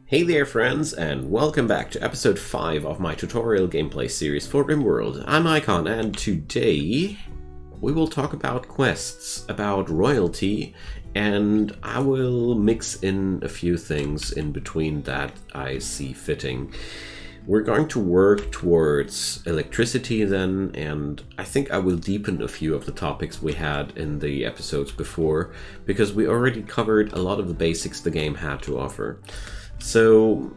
Hey there friends, and welcome back to episode 5 of my tutorial gameplay series for Rimworld. I'm Icon, and today we will talk about quests, about royalty, and I will mix in a few things in between that I see fitting. We're going to work towards electricity then, and I think I will deepen a few of the topics we had in the episodes before, because we already covered a lot of the basics the game had to offer. So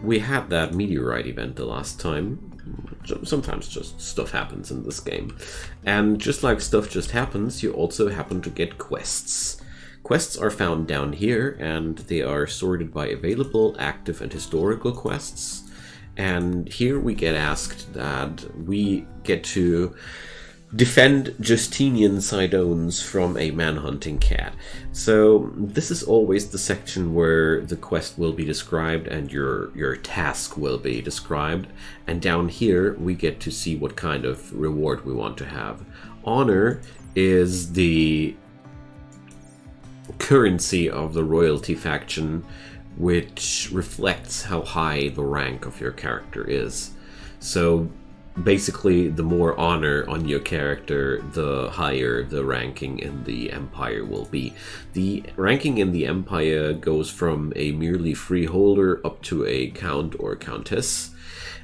we had that meteorite event the last time. Sometimes just stuff happens in this game. And just like stuff just happens, you also happen to get quests. Quests are found down here, and they are sorted by available, active, and historical quests. And here we get asked that we get to defend Justinian Sidones from a manhunting cat. So this is always the section where the quest will be described and your task will be described. And down here we get to see what kind of reward we want to have. Honor is the currency of the royalty faction, which reflects how high the rank of your character is. So basically, the more honor on your character, the higher the ranking in the Empire will be. The ranking in the Empire goes from a merely freeholder up to a count or countess.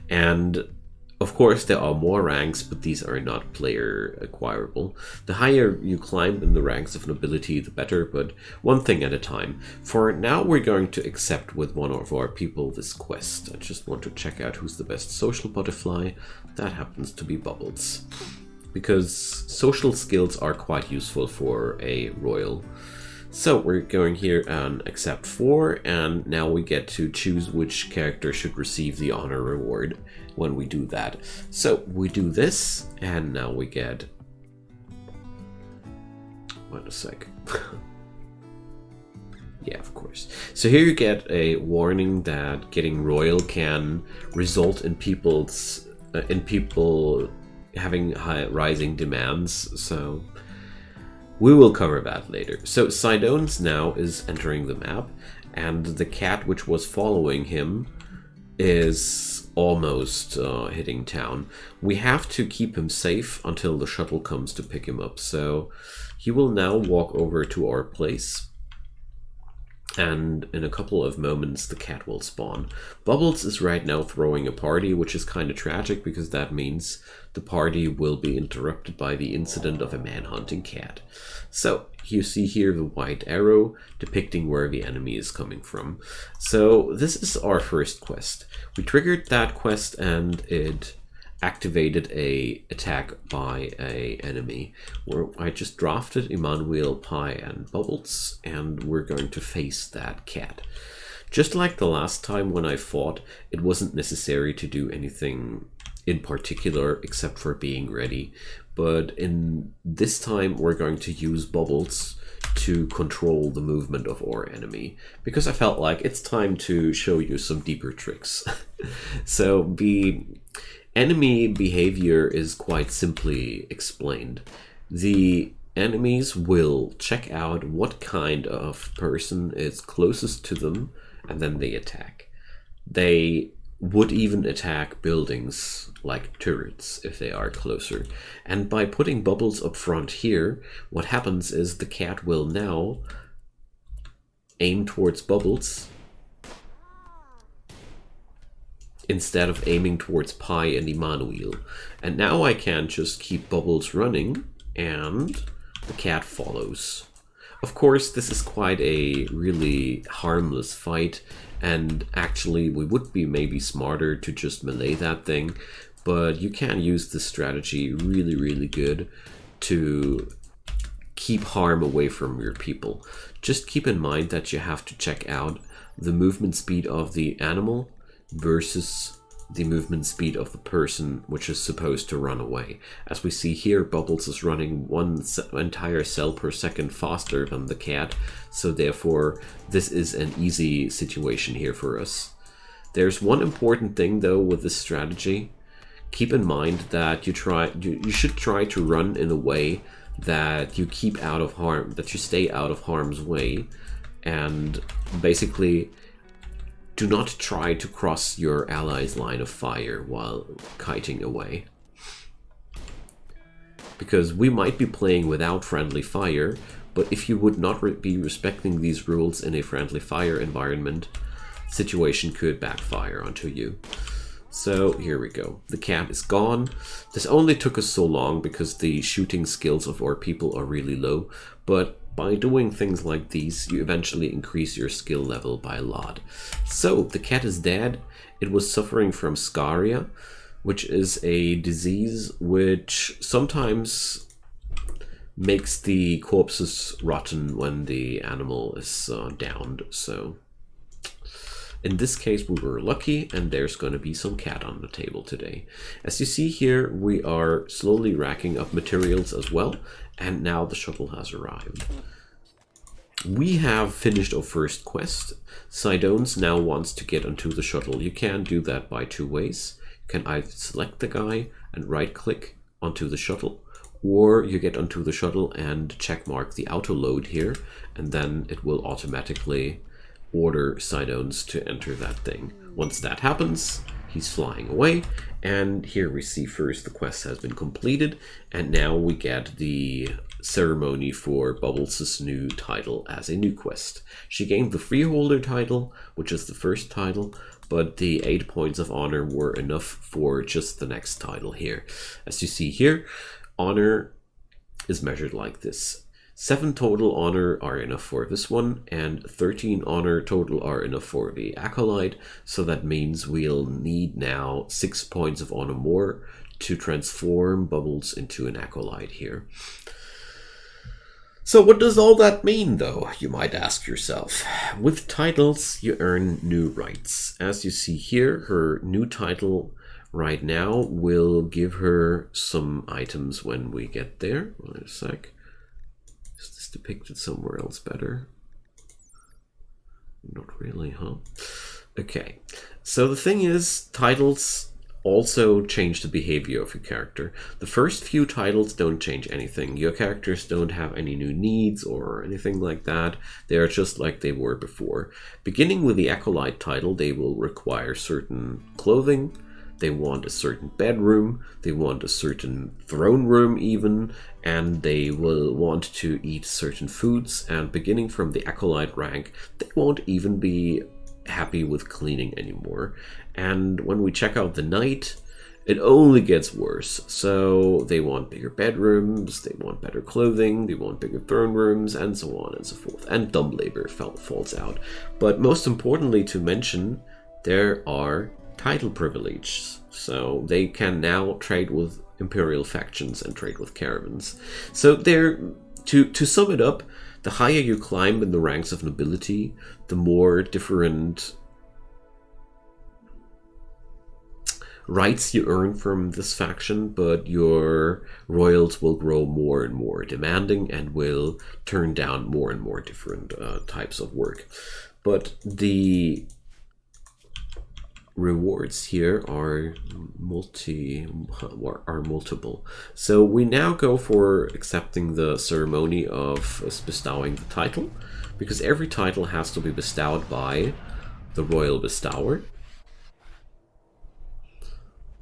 And of course, there are more ranks, but these are not player acquirable. The higher you climb in the ranks of nobility, the better, but one thing at a time. For now, we're going to accept with one of our people this quest. I just want to check out who's the best social butterfly. That happens to be Bubbles, because social skills are quite useful for a royal. So we're going here and accept 4, and now we get to choose which character should receive the honor reward when we do that. So we do this, and now we get... Wait a sec. Yeah, of course. So here you get a warning that getting royal can result in people having high rising demands, so we will cover that later. So Sidones now is entering the map, and the cat which was following him is almost hitting town. We have to keep him safe until the shuttle comes to pick him up, so he will now walk over to our place. And in a couple of moments the cat will spawn. Bubbles is right now throwing a party, which is kind of tragic because that means the party will be interrupted by the incident of a man-hunting cat. So you see here the white arrow depicting where the enemy is coming from. So this is our first quest. We triggered that quest and it activated a attack by a enemy, where I just drafted Emmanuel, Pi, and Bubbles, and we're going to face that cat. Just like the last time when I fought, it wasn't necessary to do anything in particular except for being ready, but in this time we're going to use Bubbles to control the movement of our enemy, because I felt like it's time to show you some deeper tricks. So the enemy behavior is quite simply explained. The enemies will check out what kind of person is closest to them, and then they attack. They would even attack buildings like turrets if they are closer. And by putting Bubbles up front here, what happens is the cat will now aim towards Bubbles instead of aiming towards Pi and Emmanuel. And now I can just keep Bubbles running and the cat follows. Of course, this is quite a really harmless fight, and actually we would be maybe smarter to just melee that thing, but you can use this strategy really good to keep harm away from your people. Just keep in mind that you have to check out the movement speed of the animal versus the movement speed of the person which is supposed to run away. As we see here, Bubbles is running one entire cell per second faster than the cat, so therefore this is an easy situation here for us. There's one important thing though with this strategy. Keep in mind that you should try to run in a way that you keep out of harm, that you stay out of harm's way, and basically do not try to cross your allies' line of fire while kiting away. Because we might be playing without friendly fire, but if you would not be respecting these rules in a friendly fire environment, the situation could backfire onto you. So here we go. The cat is gone. This only took us so long because the shooting skills of our people are really low, but by doing things like these, you eventually increase your skill level by a lot. So the cat is dead. It was suffering from scaria, which is a disease which sometimes makes the corpses rotten when the animal is downed. So in this case, we were lucky, and there's going to be some cat on the table today. As you see here, we are slowly racking up materials as well, and now the shuttle has arrived. We have finished our first quest. Sidones now wants to get onto the shuttle. You can do that by two ways. You can either select the guy and right-click onto the shuttle, or you get onto the shuttle and checkmark the auto load here, and then it will automatically order Sidones to enter that thing. Once that happens, he's flying away, and here we see first the quest has been completed, and now we get the ceremony for Bubbles' new title as a new quest. She gained the Freeholder title, which is the first title, but the 8 points of honor were enough for just the next title here. As you see here, honor is measured like this. 7 total honor are enough for this one, and 13 honor total are enough for the Acolyte, so that means we'll need now 6 points of honor more to transform Bubbles into an Acolyte here. So what does all that mean, though, you might ask yourself? With titles, you earn new rights. As you see here, her new title right now will give her some items when we get there. Wait a sec. Is this depicted somewhere else better? Not really, huh? Okay, so the thing is, titles also change the behavior of your character. The first few titles don't change anything. Your characters don't have any new needs or anything like that. They are just like they were before. Beginning with the Acolyte title, they will require certain clothing. They want a certain bedroom, they want a certain throne room even, and they will want to eat certain foods, and beginning from the Acolyte rank, they won't even be happy with cleaning anymore. And when we check out the Knight, it only gets worse. So they want bigger bedrooms, they want better clothing, they want bigger throne rooms, and so on and so forth. And dumb labor falls out. But most importantly to mention, there are title privileges, so they can now trade with imperial factions and trade with caravans. So they're, to sum it up, the higher you climb in the ranks of nobility, the more different rights you earn from this faction, but your royals will grow more and more demanding and will turn down more and more different types of work. But the rewards here are multiple. So we now go for accepting the ceremony of bestowing the title, because every title has to be bestowed by the royal bestower.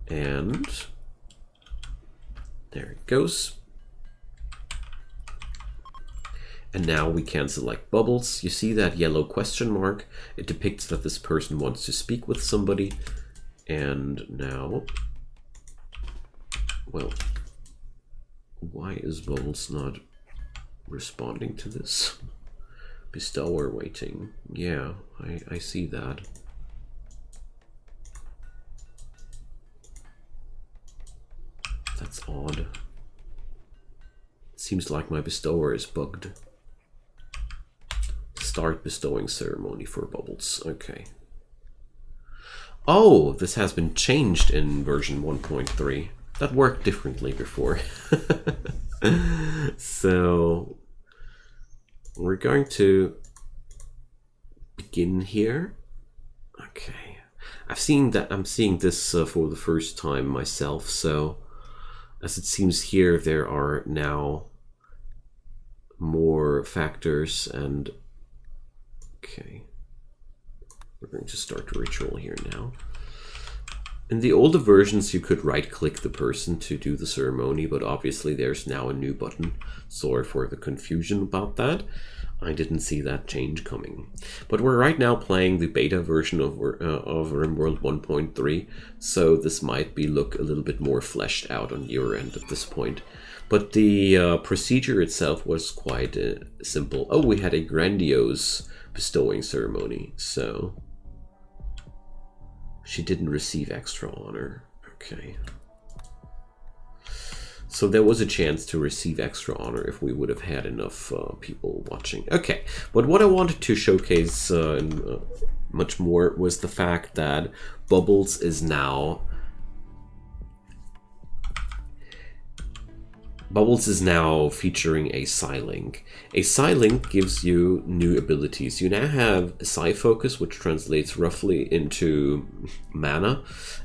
And there it goes. And now we can select Bubbles. You see that yellow question mark? It depicts that this person wants to speak with somebody. And now, well, why is Bubbles not responding to this? Bestower waiting. Yeah, I see that. That's odd. Seems like my bestower is bugged. Start bestowing ceremony for Bubbles. Okay. Oh, this has been changed in version 1.3. That worked differently before. So we're going to begin here. Okay. I'm seeing this for the first time myself, so as it seems here, there are now more factors and okay. We're going to start the ritual here now. In the older versions, you could right-click the person to do the ceremony, but obviously there's now a new button. Sorry for the confusion about that. I didn't see that change coming. But we're right now playing the beta version of Rimworld 1.3, so this might look a little bit more fleshed out on your end at this point. But the procedure itself was quite simple. Oh, we had a grandiose bestowing ceremony, so she didn't receive extra honor. Okay. So there was a chance to receive extra honor if we would have had enough people watching. Okay, but what I wanted to showcase much more was the fact that Bubbles is now featuring a Psylink. A Psylink gives you new abilities. You now have Psyfocus, which translates roughly into mana,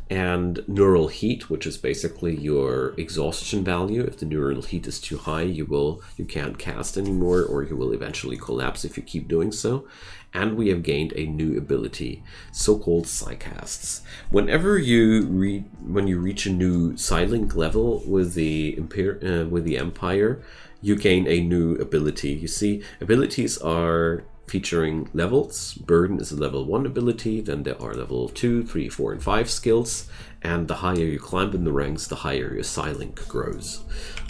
and Neural Heat, which is basically your exhaustion value. If the neural heat is too high, you can't cast anymore, or you will eventually collapse if you keep doing so. And we have gained a new ability, so-called Psycasts. Whenever when you reach a new Psylink level with the Empire, you gain a new ability. You see, abilities are featuring levels. Burden is a level 1 ability, then there are level 2, 3, 4, and 5 skills, and the higher you climb in the ranks, the higher your Psylink grows.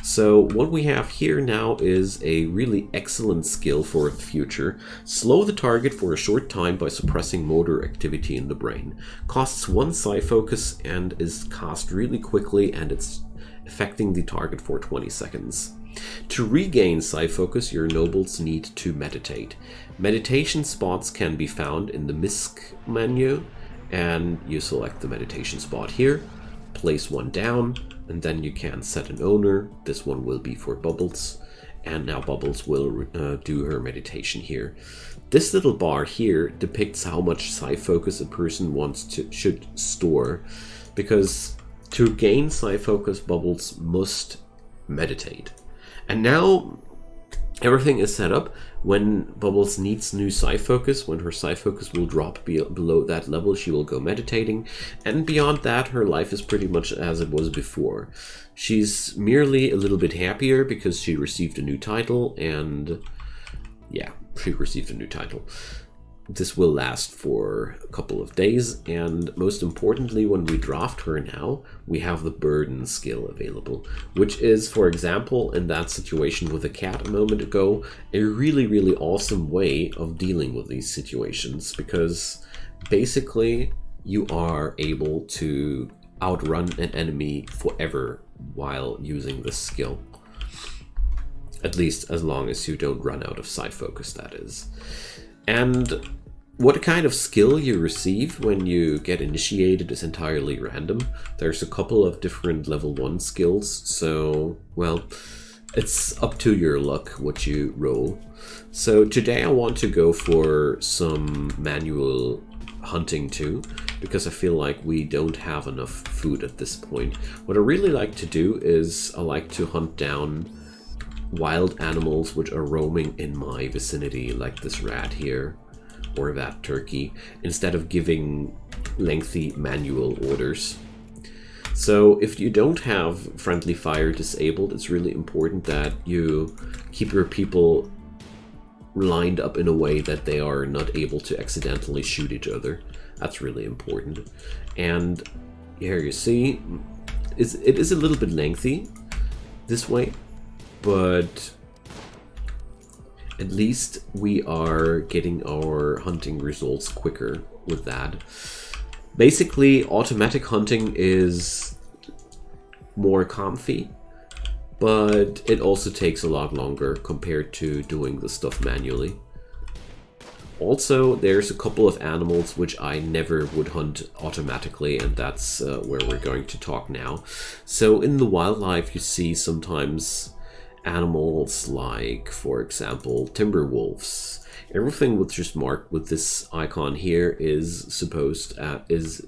So what we have here now is a really excellent skill for the future. Slow the target for a short time by suppressing motor activity in the brain. Costs 1 Psyfocus and is cast really quickly, and it's affecting the target for 20 seconds. To regain Psyfocus, your nobles need to meditate. Meditation spots can be found in the MISC menu, and you select the meditation spot here, place one down, and then you can set an owner. This one will be for Bubbles, and now Bubbles will do her meditation here. This little bar here depicts how much Psyfocus a person should store, because to gain Psyfocus, Bubbles must meditate. And now everything is set up. When Bubbles needs new Psyfocus, when her Psyfocus will drop below that level, she will go meditating. And beyond that, her life is pretty much as it was before. She's merely a little bit happier because she received a new title, and yeah, she received a new title. This will last for a couple of days, and most importantly, when we draft her now, we have the burden skill available, which is, for example, in that situation with the cat a moment ago, a really, really awesome way of dealing with these situations, because basically you are able to outrun an enemy forever while using this skill. At least as long as you don't run out of Psyfocus, that is. And what kind of skill you receive when you get initiated is entirely random. There's a couple of different level 1 skills, so, well, it's up to your luck what you roll. So today I want to go for some manual hunting too, because I feel like we don't have enough food at this point. What I really like to do is I like to hunt down wild animals which are roaming in my vicinity, like this rat here or that turkey, instead of giving lengthy manual orders. So if you don't have friendly fire disabled, it's really important that you keep your people lined up in a way that they are not able to accidentally shoot each other. That's really important. And here you see, it is a little bit lengthy this way, but at least we are getting our hunting results quicker with that. Basically, automatic hunting is more comfy, but it also takes a lot longer compared to doing the stuff manually. Also, there's a couple of animals which I never would hunt automatically, and that's where we're going to talk now. So in the wildlife, you see sometimes animals like, for example, timber wolves. Everything which is marked with this icon here is is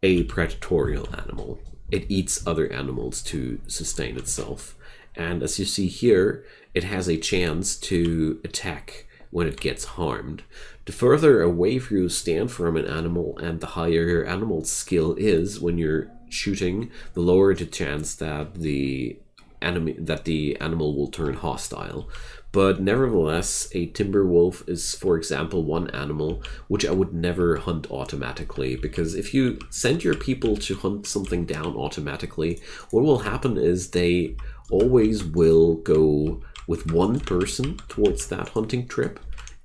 a predatorial animal. It eats other animals to sustain itself. And as you see here, it has a chance to attack when it gets harmed. The further away you stand from an animal and the higher your animal's skill is when you're shooting, the lower the chance that the animal will turn hostile. But nevertheless, a timber wolf is, for example, one animal which I would never hunt automatically, because if you send your people to hunt something down automatically, what will happen is they always will go with one person towards that hunting trip,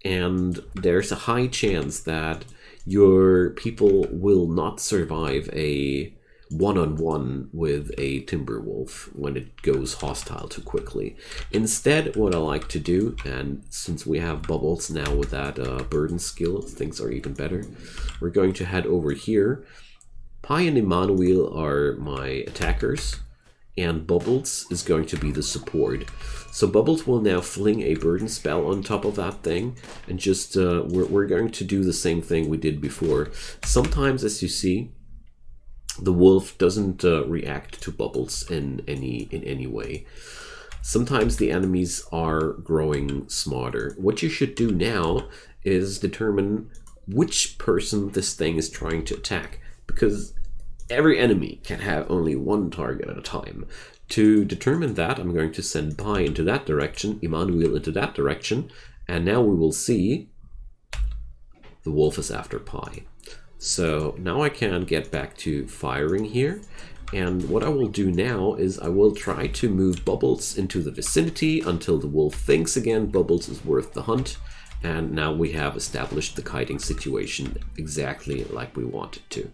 and there's a high chance that your people will not survive a one-on-one with a timber wolf when it goes hostile too quickly. Instead, what I like to do, and since we have Bubbles now with that burden skill, things are even better. We're going to head over here. Pi and Emmanuel are my attackers, and Bubbles is going to be the support. So Bubbles will now fling a burden spell on top of that thing, and just we're going to do the same thing we did before. Sometimes, as you see, the wolf doesn't react to Bubbles in any way. Sometimes the enemies are growing smarter. What you should do now is determine which person this thing is trying to attack, because every enemy can have only one target at a time. To determine that, I'm going to send Pi into that direction, Emmanuel into that direction, and now we will see the wolf is after Pi. So now I can get back to firing here, and what I will do now is I will try to move Bubbles into the vicinity until the wolf thinks again Bubbles is worth the hunt, and now we have established the kiting situation exactly like we want it to.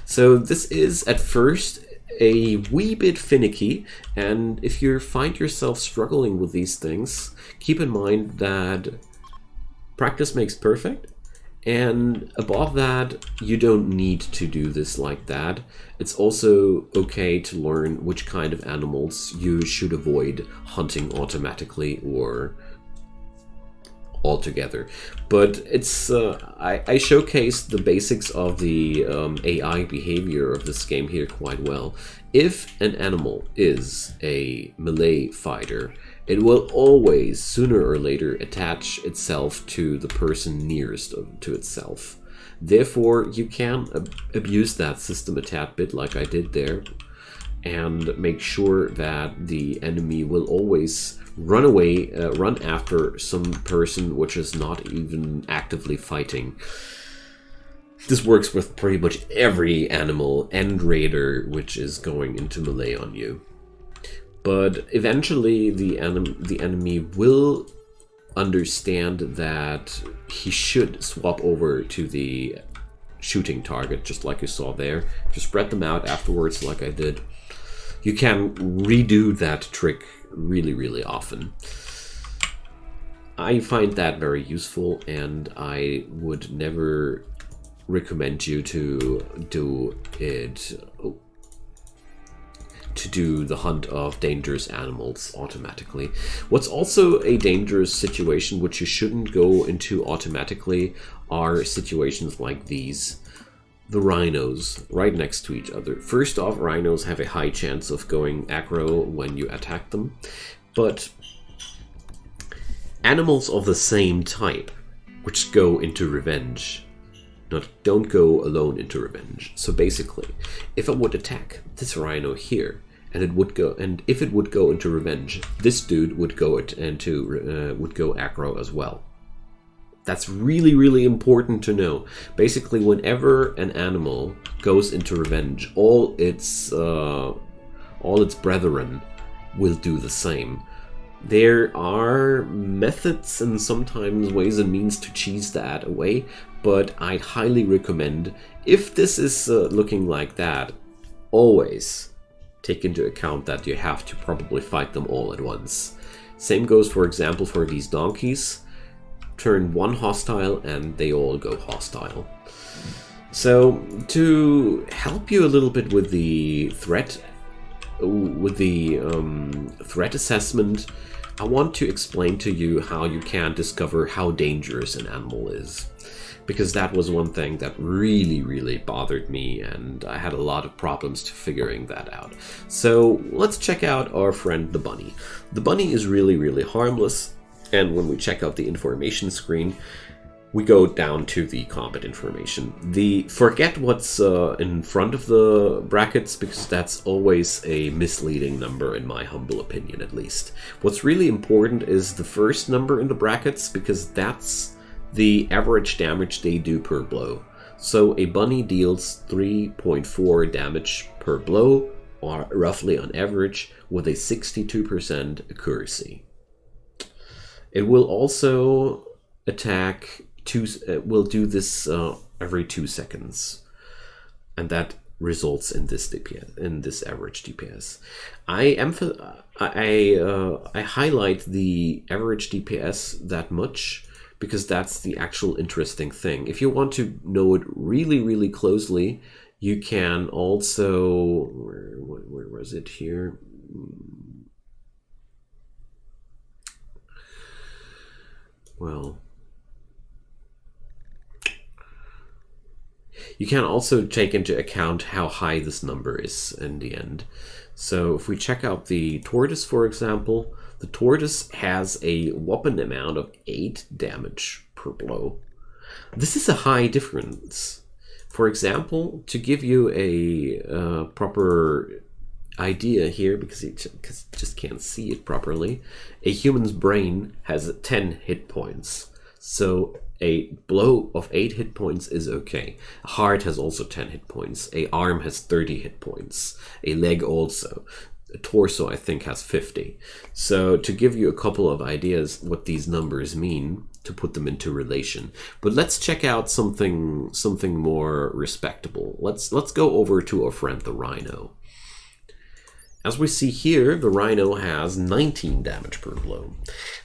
So this is at first a wee bit finicky, and if you find yourself struggling with these things, keep in mind that practice makes perfect. And above that, you don't need to do this like that. It's also okay to learn which kind of animals you should avoid hunting automatically or altogether. But it's I showcased the basics of the AI behavior of this game here quite well. If an animal is a melee fighter, it will always, sooner or later, attach itself to the person nearest to itself. Therefore, you can abuse that system a tad bit, like I did there, and make sure that the enemy will always run away, run after some person which is not even actively fighting. This works with pretty much every animal and raider which is going into melee on you. But eventually the enemy will understand that he should swap over to the shooting target, just like you saw there. Just spread them out afterwards like I did. You can redo that trick really, really often. I find that very useful, and I would never recommend you to do it... to do the hunt of dangerous animals automatically. What's also a dangerous situation which you shouldn't go into automatically are situations like these. The rhinos right next to each other. First off, rhinos have a high chance of going aggro when you attack them, but animals of the same type which go into revenge don't go alone into revenge. So basically, if I would attack this rhino here, and if it would go into revenge, this dude would go aggro as well. That's really, really important to know. Basically, whenever an animal goes into revenge, all its brethren will do the same. There are methods and sometimes ways and means to cheese that away, but I'd highly recommend, if this is looking like that, always take into account that you have to probably fight them all at once. Same goes, for example, for these donkeys. Turn one hostile and they all go hostile. So, to help you a little bit with the threat assessment, I want to explain to you how you can discover how dangerous an animal is. Because that was one thing that really, really bothered me, and I had a lot of problems to figuring that out. So let's check out our friend the bunny. The bunny is really, really harmless, and when we check out the information screen, we go down to the combat information. Forget what's in front of the brackets, because that's always a misleading number, in my humble opinion at least. What's really important is the first number in the brackets, because that's the average damage they do per blow. So a bunny deals 3.4 damage per blow, or roughly on average, with a 62% accuracy. It will also attack will do this every 2 seconds, and that results in this DPS, in this average DPS. I highlight the average DPS that much because that's the actual interesting thing. If you want to know it really closely, you can also, where was it here? Well, you can also take into account how high this number is in the end. So if we check out the tortoise, for example, the tortoise has a whopping amount of 8 damage per blow. This is a high difference. For example, to give you a proper idea here, because you just can't see it properly, a human's brain has 10 hit points. So a blow of 8 hit points is okay. A heart has also 10 hit points. A arm has 30 hit points. A leg also. A torso, I think, has 50. So to give you a couple of ideas what these numbers mean, to put them into relation. But let's check out something more respectable. Let's go over to our friend the rhino. As we see here, the rhino has 19 damage per blow.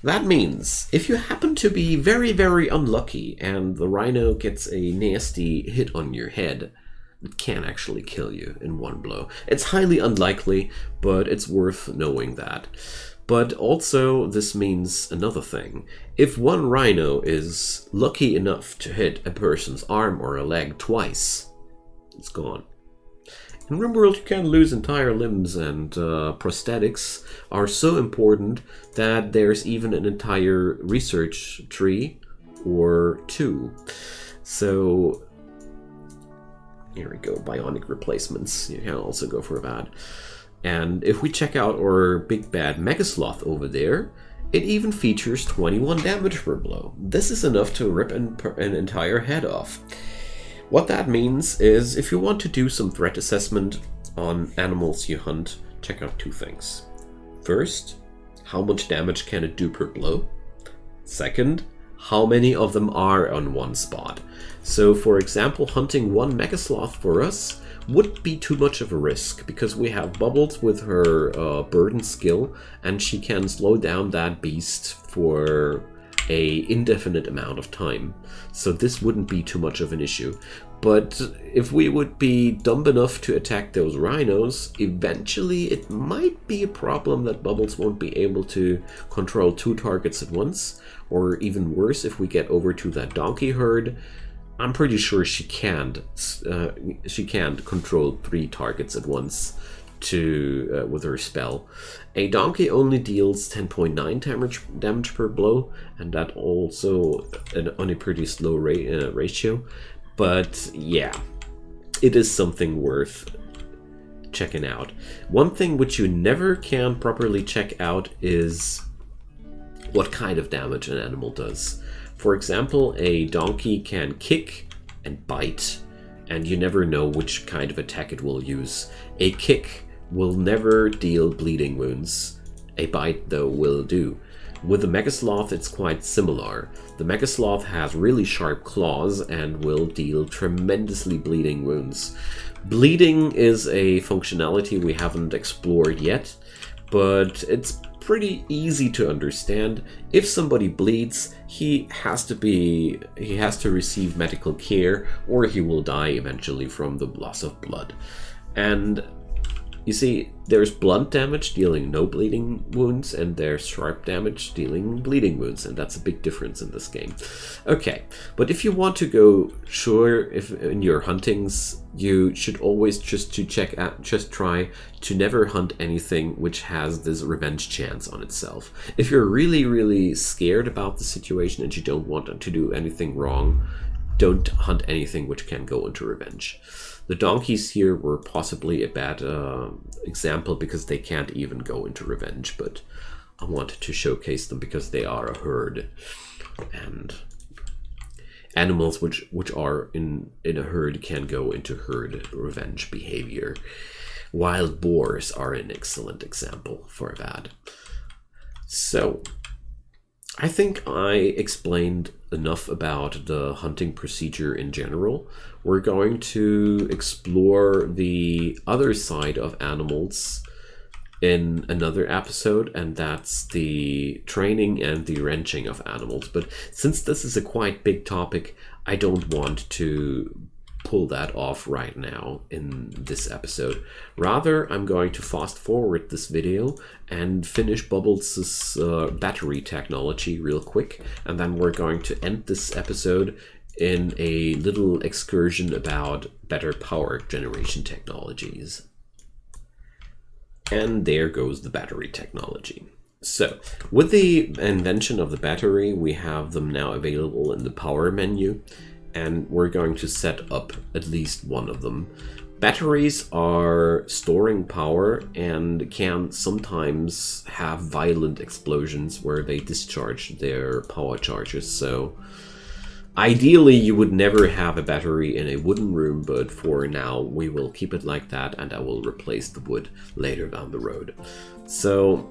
That means if you happen to be very unlucky and the rhino gets a nasty hit on your head, it can actually kill you in one blow. It's highly unlikely, but it's worth knowing that. But also, this means another thing. If one rhino is lucky enough to hit a person's arm or a leg twice, it's gone. In Rimworld, you can lose entire limbs, and prosthetics are so important that there's even an entire research tree or 2. So here we go, bionic replacements. You can also go for that. And if we check out our big bad Megasloth over there, it even features 21 damage per blow. This is enough to rip an entire head off. What that means is, if you want to do some threat assessment on animals you hunt, check out 2 things. First, how much damage can it do per blow? Second, how many of them are on one spot? So for example, hunting one Megasloth for us would be too much of a risk, because we have Bubbles with her burden skill, and she can slow down that beast for a indefinite amount of time. So this wouldn't be too much of an issue. But if we would be dumb enough to attack those rhinos, eventually it might be a problem that Bubbles won't be able to control 2 targets at once. Or even worse, if we get over to that donkey herd, I'm pretty sure she can't control 3 targets at once with her spell. A donkey only deals 10.9 damage per blow, and that also on a pretty slow ratio. But yeah, it is something worth checking out. One thing which you never can properly check out is what kind of damage an animal does. For example, a donkey can kick and bite, and you never know which kind of attack it will use. A kick will never deal bleeding wounds. A bite, though, will do. With the Megasloth, it's quite similar. The Megasloth has really sharp claws and will deal tremendously bleeding wounds. Bleeding is a functionality we haven't explored yet, but it's pretty easy to understand. If somebody bleeds, he has to receive medical care, or he will die eventually from the loss of blood. And you see, there's blunt damage dealing no bleeding wounds, and there's sharp damage dealing bleeding wounds, and that's a big difference in this game. Okay, but if you want to go sure if in your huntings, you should always just try to never hunt anything which has this revenge chance on itself. If you're really scared about the situation and you don't want to do anything wrong, don't hunt anything which can go into revenge. The donkeys here were possibly a bad example because they can't even go into revenge, but I wanted to showcase them because they are a herd. And animals which are in a herd can go into herd revenge behavior. Wild boars are an excellent example for that. So, I think I explained enough about the hunting procedure in general. We're going to explore the other side of animals in another episode, and that's the training and the wrenching of animals. But since this is a quite big topic, I don't want to pull that off right now in this episode. Rather, I'm going to fast forward this video and finish Bubbles' battery technology real quick, and then we're going to end this episode in a little excursion about better power generation technologies. And there goes the battery technology. So, with the invention of the battery, we have them now available in the power menu, and we're going to set up at least one of them. Batteries are storing power and can sometimes have violent explosions where they discharge their power charges. So ideally you would never have a battery in a wooden room, but for now we will keep it like that, and I will replace the wood later down the road. So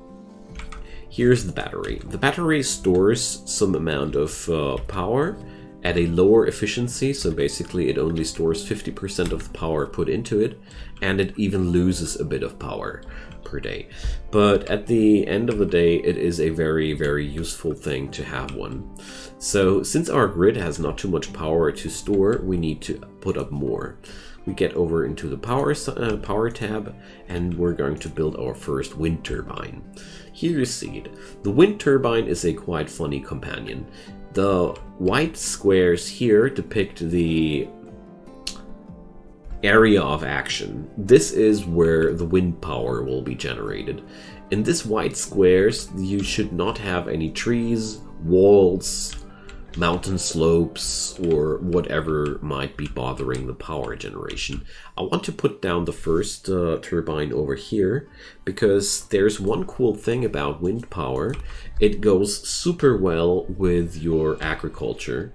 here's the battery. The battery stores some amount of power at a lower efficiency, so basically it only stores 50% of the power put into it, and it even loses a bit of power per day. But at the end of the day, it is a very useful thing to have one. So since our grid has not too much power to store, we need to put up more. We get over into the power tab, and we're going to build our first wind turbine. Here you see it. The wind turbine is a quite funny companion. The white squares here depict the area of action. This is where the wind power will be generated. In this white squares, you should not have any trees, walls, mountain slopes, or whatever might be bothering the power generation. I want to put down the first turbine over here because there's one cool thing about wind power. It goes super well with your agriculture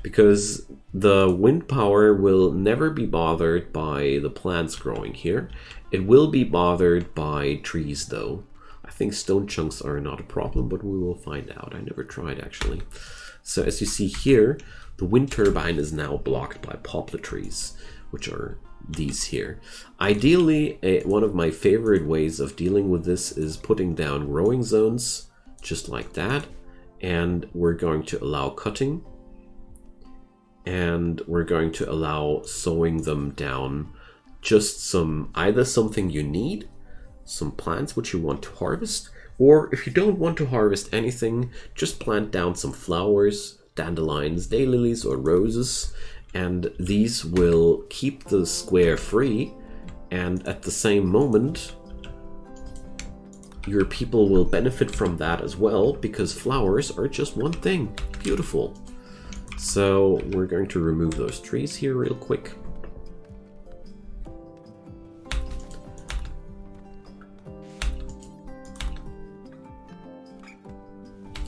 because the wind power will never be bothered by the plants growing here. It will be bothered by trees though. I think stone chunks are not a problem, but we will find out. I never tried actually. So as you see here, the wind turbine is now blocked by poplar trees, which are these here. Ideally, one of my favorite ways of dealing with this is putting down growing zones, just like that. And we're going to allow cutting. And we're going to allow sowing them down just either something you need, some plants which you want to harvest, or if you don't want to harvest anything, just plant down some flowers, dandelions, daylilies, or roses, and these will keep the square free, and at the same moment, your people will benefit from that as well, because flowers are just one thing. Beautiful. So we're going to remove those trees here real quick.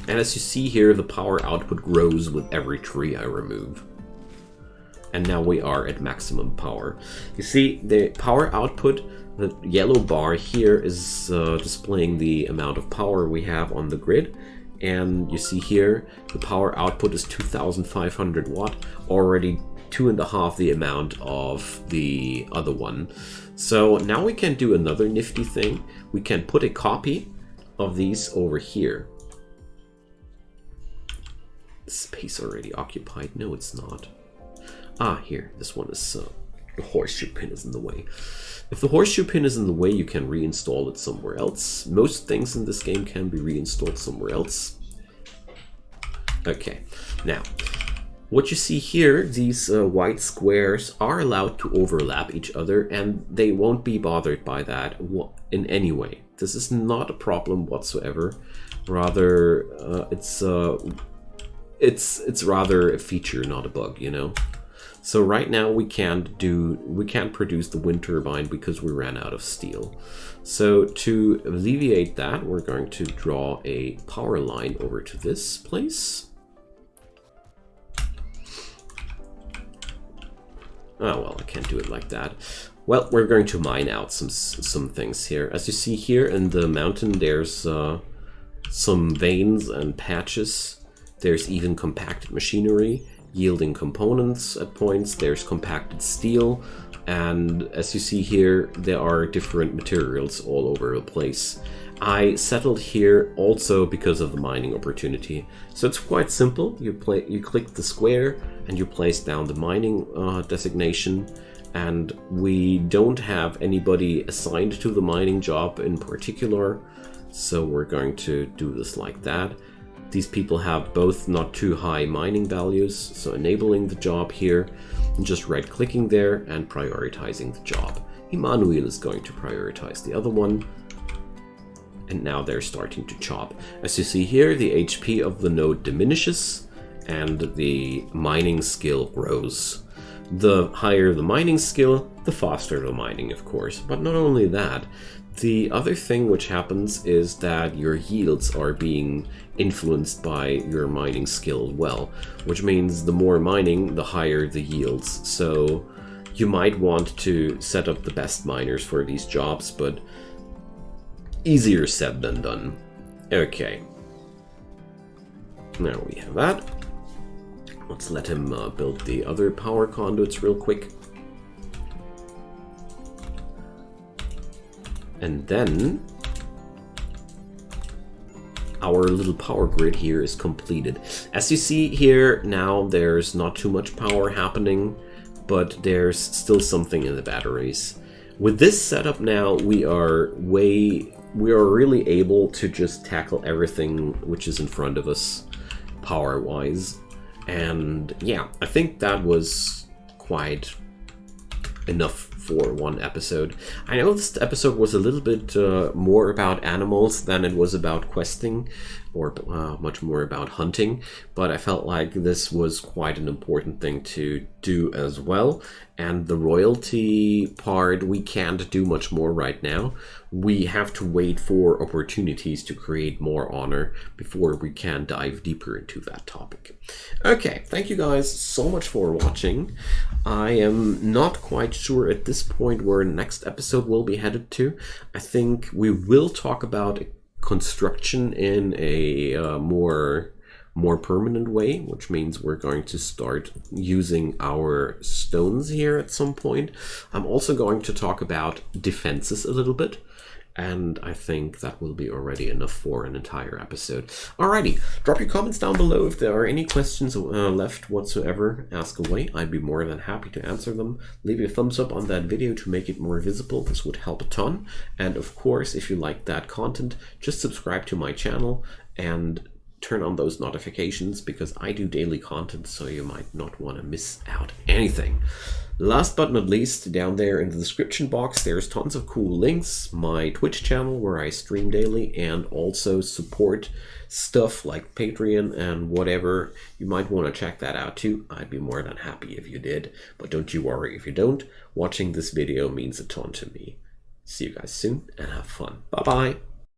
And as you see here, the power output grows with every tree I remove. And now we are at maximum power. You see, the power output, the yellow bar here is displaying the amount of power we have on the grid. And you see here, the power output is 2500 watt, already 2.5 the amount of the other one. So now we can do another nifty thing. We can put a copy of these over here. Space already occupied. No, it's not. Ah, here. This one is the horseshoe pin is in the way. If the horseshoe pin is in the way, you can reinstall it somewhere else. Most things in this game can be reinstalled somewhere else. Okay, now, what you see here, these white squares are allowed to overlap each other, and they won't be bothered by that in any way. This is not a problem whatsoever. Rather, it's rather a feature, not a bug, you know. So right now we can't produce the wind turbine because we ran out of steel. So to alleviate that, we're going to draw a power line over to this place. Oh, well, I can't do it like that. Well, we're going to mine out some things here. As you see here in the mountain, there's some veins and patches. There's even compacted machinery, yielding components at points. There's compacted steel. And as you see here, there are different materials all over the place. I settled here also because of the mining opportunity. So it's quite simple. You click the square and you place down the mining designation. And we don't have anybody assigned to the mining job in particular. So we're going to do this like that. These people have both not too high mining values. So enabling the job here and just right clicking there and prioritizing the job. Emmanuel is going to prioritize the other one. And now they're starting to chop. As you see here, the HP of the node diminishes and the mining skill grows. The higher the mining skill, the faster the mining, of course. But not only that, the other thing which happens is that your yields are being influenced by your mining skill as well, which means the more mining, the higher the yields. So you might want to set up the best miners for these jobs, but easier said than done. Okay. Now we have that. Let's let him build the other power conduits real quick. And then our little power grid here is completed. As you see here, now there's not too much power happening, but there's still something in the batteries. With this setup now, we are really able to just tackle everything which is in front of us power-wise. And yeah, I think that was quite enough for one episode. I know this episode was a little bit more about animals than it was about questing, or much more about hunting, but I felt like this was quite an important thing to do as well. And the royalty part, we can't do much more right now. We have to wait for opportunities to create more honor before we can dive deeper into that topic. Okay, thank you guys so much for watching. I am not quite sure at this point where the next episode will be headed to. I think we will talk about construction in a more permanent way, which means we're going to start using our stones here at some point. I'm also going to talk about defenses a little bit, and I think that will be already enough for an entire episode. Alrighty, drop your comments down below if there are any questions left whatsoever. Ask away, I'd be more than happy to answer them. Leave a thumbs up on that video to make it more visible. This would help a ton. And of course, if you like that content, just subscribe to my channel and turn on those notifications, because I do daily content, so you might not want to miss out anything. Last but not least, down there in the description box, there's tons of cool links. My Twitch channel where I stream daily and also support stuff like Patreon and whatever. You might want to check that out too. I'd be more than happy if you did, but don't you worry if you don't. Watching this video means a ton to me. See you guys soon and have fun. Bye bye.